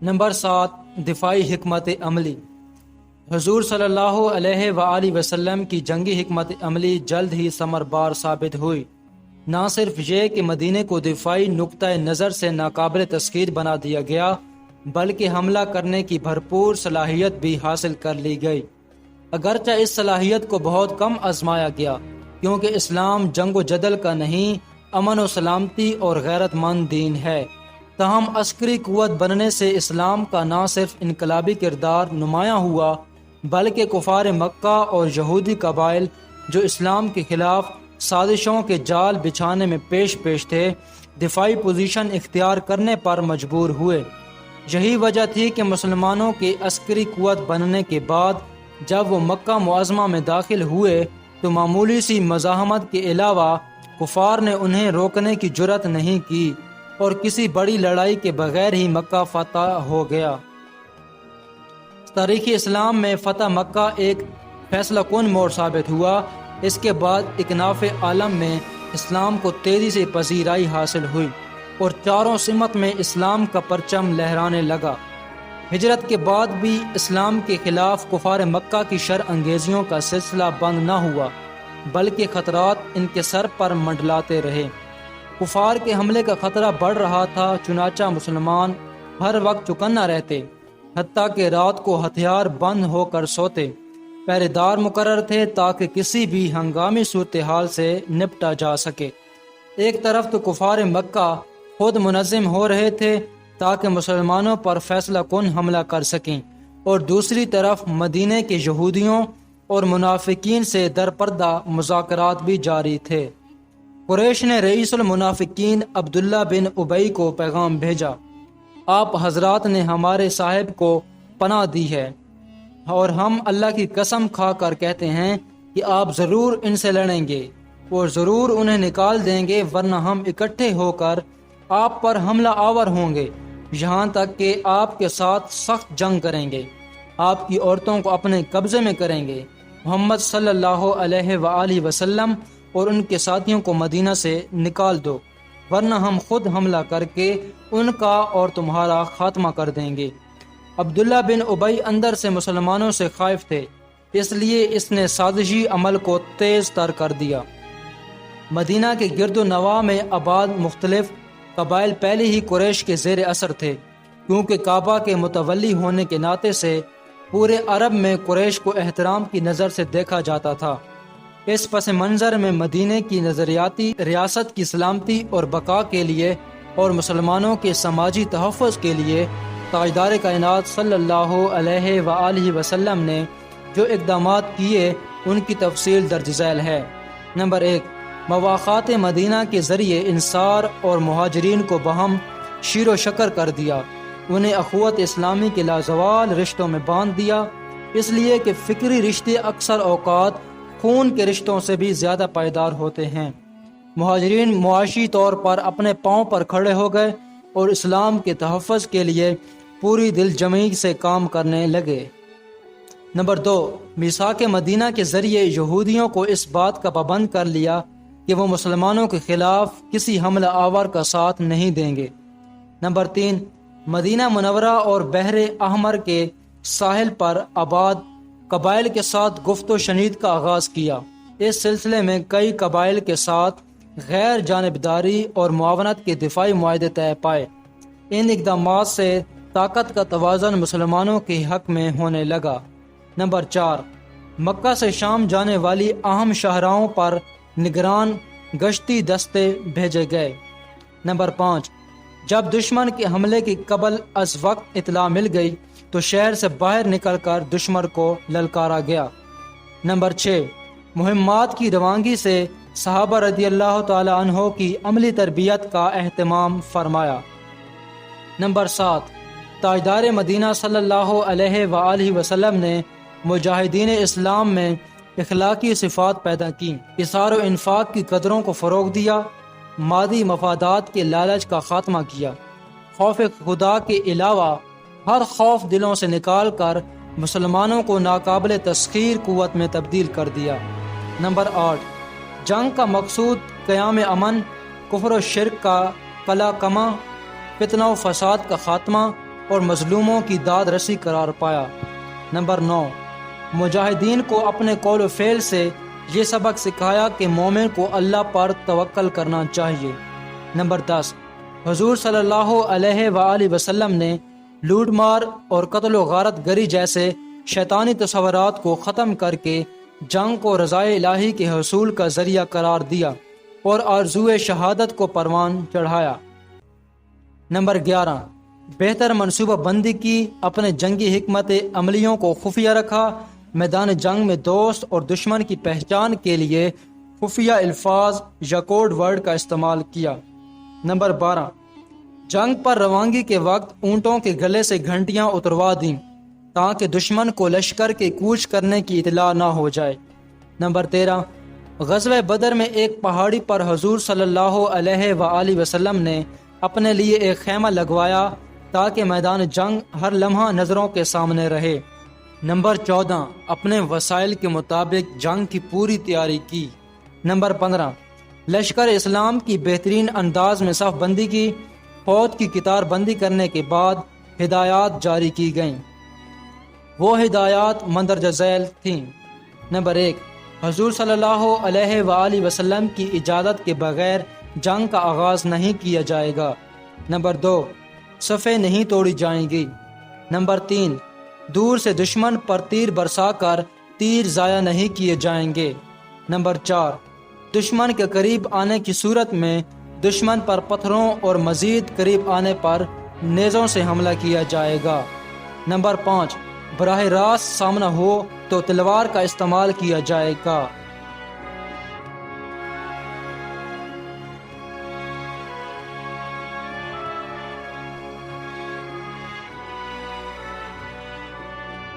Number 7، دفاعی حکمت عملی۔ حضور صلی اللہ علیہ وآلہ وسلم کی جنگی حکمت عملی جلد ہی ثمر بار ثابت ہوئی۔ نہ صرف یہ کہ مدینے کو دفاعی نقطہ نظر سے ناقابل تسخیر بنا دیا گیا، بلکہ حملہ کرنے کی بھرپور صلاحیت بھی حاصل کر لی گئی۔ اگرچہ اس صلاحیت کو بہت کم آزمایا گیا، کیونکہ اسلام جنگ و جدل کا نہیں، امن و سلامتی اور غیرت مند دین ہے، تاہم عسکری قوت بننے سے اسلام کا نہ صرف انقلابی کردار نمایاں ہوا، بلکہ کفار مکہ اور یہودی قبائل جو اسلام کے خلاف سازشوں کے جال بچھانے میں پیش تھے، دفاعی پوزیشن اختیار کرنے پر مجبور ہوئے۔ یہی وجہ تھی کہ مسلمانوں کے عسکری قوت بننے کے بعد جب وہ مکہ معظمہ میں داخل ہوئے تو معمولی سی مزاحمت کے علاوہ کفار نے انہیں روکنے کی جرأت نہیں کی اور کسی بڑی لڑائی کے بغیر ہی مکہ فتح ہو گیا۔ تاریخ اسلام میں فتح مکہ ایک فیصلہ کن موڑ ثابت ہوا۔ اس کے بعد اکناف عالم میں اسلام کو تیزی سے پذیرائی حاصل ہوئی اور چاروں سمت میں اسلام کا پرچم لہرانے لگا۔ ہجرت کے بعد بھی اسلام کے خلاف کفار مکہ کی شر انگیزیوں کا سلسلہ بند نہ ہوا، بلکہ خطرات ان کے سر پر منڈلاتے رہے۔ کفار کے حملے کا خطرہ بڑھ رہا تھا، چنانچہ مسلمان ہر وقت چوکنا رہتے، حتیٰ کہ رات کو ہتھیار بند ہو کر سوتے۔ پہرے دار مقرر تھے تاکہ کسی بھی ہنگامی صورتحال سے نپٹا جا سکے۔ ایک طرف تو کفار مکہ خود منظم ہو رہے تھے تاکہ مسلمانوں پر فیصلہ کن حملہ کر سکیں، اور دوسری طرف مدینے کے یہودیوں اور منافقین سے درپردہ مذاکرات بھی جاری تھے۔ قریش نے رئیس المنافقین عبداللہ بن ابی کو پیغام بھیجا، آپ حضرات نے ہمارے صاحب کو پناہ دی ہے اور ہم اللہ کی قسم کھا کر کہتے ہیں کہ آپ ضرور ان سے لڑیں گے اور ضرور انہیں نکال دیں گے، ورنہ ہم اکٹھے ہو کر آپ پر حملہ آور ہوں گے، یہاں تک کہ آپ کے ساتھ سخت جنگ کریں گے، آپ کی عورتوں کو اپنے قبضے میں کریں گے۔ محمد صلی اللہ علیہ وآلہ وسلم اور ان کے ساتھیوں کو مدینہ سے نکال دو، ورنہ ہم خود حملہ کر کے ان کا اور تمہارا خاتمہ کر دیں گے۔ عبداللہ بن ابی اندر سے مسلمانوں سے خائف تھے، اس لیے اس نے سازشی عمل کو تیز تر کر دیا۔ مدینہ کے گرد و نواح میں آباد مختلف قبائل پہلے ہی قریش کے زیر اثر تھے، کیونکہ کعبہ کے متولی ہونے کے ناطے سے پورے عرب میں قریش کو احترام کی نظر سے دیکھا جاتا تھا۔ اس پس منظر میں مدینے کی نظریاتی ریاست کی سلامتی اور بقا کے لیے اور مسلمانوں کے سماجی تحفظ کے لیے تاجدار کائنات صلی اللہ علیہ وآلہ وسلم نے جو اقدامات کیے ان کی تفصیل درج ذیل ہے۔ نمبر 1، مواخات مدینہ کے ذریعے انصار اور مہاجرین کو باہم شیر و شکر کر دیا، انہیں اخوت اسلامی کے لازوال رشتوں میں باندھ دیا، اس لیے کہ فکری رشتے اکثر اوقات خون کے رشتوں سے بھی زیادہ پائیدار ہوتے ہیں۔ مہاجرین معاشی طور پر اپنے پاؤں پر کھڑے ہو گئے اور اسلام کے تحفظ کے لیے پوری دل جمعی سے کام کرنے لگے۔ نمبر 2، میثاق مدینہ کے ذریعے یہودیوں کو اس بات کا پابند کر لیا کہ وہ مسلمانوں کے خلاف کسی حملہ آور کا ساتھ نہیں دیں گے۔ نمبر 3، مدینہ منورہ اور بحر احمر کے ساحل پر آباد قبائل کے ساتھ گفت و شنید کا آغاز کیا۔ اس سلسلے میں کئی قبائل کے ساتھ غیر جانبداری اور معاونت کے دفاعی معاہدے طے پائے۔ ان اقدامات سے طاقت کا توازن مسلمانوں کے حق میں ہونے لگا۔ نمبر 4، مکہ سے شام جانے والی اہم شاہراہوں پر نگران گشتی دستے بھیجے گئے۔ نمبر 5، جب دشمن کے حملے کی قبل از وقت اطلاع مل گئی تو شہر سے باہر نکل کر دشمن کو للکارا گیا۔ نمبر 6، مہمات کی روانگی سے صحابہ رضی اللہ تعالی عنہ کی عملی تربیت کا اہتمام فرمایا۔ نمبر 7، تاجدار مدینہ صلی اللہ علیہ وآلہ وسلم نے مجاہدین اسلام میں اخلاقی صفات پیدا کی، اثار و انفاق کی قدروں کو فروغ دیا، مادی مفادات کے لالچ کا خاتمہ کیا، خوف خدا کے علاوہ ہر خوف دلوں سے نکال کر مسلمانوں کو ناقابل تسخیر قوت میں تبدیل کر دیا۔ نمبر 8، جنگ کا مقصود قیام امن، کفر و شرک کا قلع کما، فتنہ و فساد کا خاتمہ اور مظلوموں کی داد رسی قرار پایا۔ نمبر 9، مجاہدین کو اپنے قول و فعل سے یہ سبق سکھایا کہ مومن کو اللہ پر توکل کرنا چاہیے۔ نمبر 10، حضور صلی اللہ علیہ وآلہ وسلم نے لوٹ مار اور قتل و غارت گری جیسے شیطانی تصورات کو ختم کر کے جنگ کو رضائے الہی کے حصول کا ذریعہ قرار دیا اور آرزوئے شہادت کو پروان چڑھایا۔ نمبر 11، بہتر منصوبہ بندی کی، اپنے جنگی حکمت عملیوں کو خفیہ رکھا، میدان جنگ میں دوست اور دشمن کی پہچان کے لیے خفیہ الفاظ یا کوڈ ورڈ کا استعمال کیا۔ نمبر 12، جنگ پر روانگی کے وقت اونٹوں کے گلے سے گھنٹیاں اتروا دیں تاکہ دشمن کو لشکر کے کوچ کرنے کی اطلاع نہ ہو جائے۔ نمبر 13، غزوہ بدر میں ایک پہاڑی پر حضور صلی اللہ علیہ وآلہ وسلم نے اپنے لیے ایک خیمہ لگوایا تاکہ میدان جنگ ہر لمحہ نظروں کے سامنے رہے۔ نمبر 14، اپنے وسائل کے مطابق جنگ کی پوری تیاری کی۔ نمبر 15، لشکر اسلام کی بہترین انداز میں صف بندی کی، فوج کی قطار بندی کرنے کے بعد ہدایات جاری کی گئیں۔ وہ ہدایات مندرجہ ذیل تھیں۔ نمبر 1، حضور صلی اللہ علیہ وآلہ وسلم کی اجازت کے بغیر جنگ کا آغاز نہیں کیا جائے گا۔ نمبر 2، صفیں نہیں توڑی جائیں گی۔ نمبر 3، دور سے دشمن پر تیر برسا کر تیر ضائع نہیں کیے جائیں گے۔ نمبر 4، دشمن کے قریب آنے کی صورت میں دشمن پر پتھروں اور مزید قریب آنے پر نیزوں سے حملہ کیا جائے گا۔ نمبر 5، براہ راست سامنا ہو تو تلوار کا استعمال کیا جائے گا۔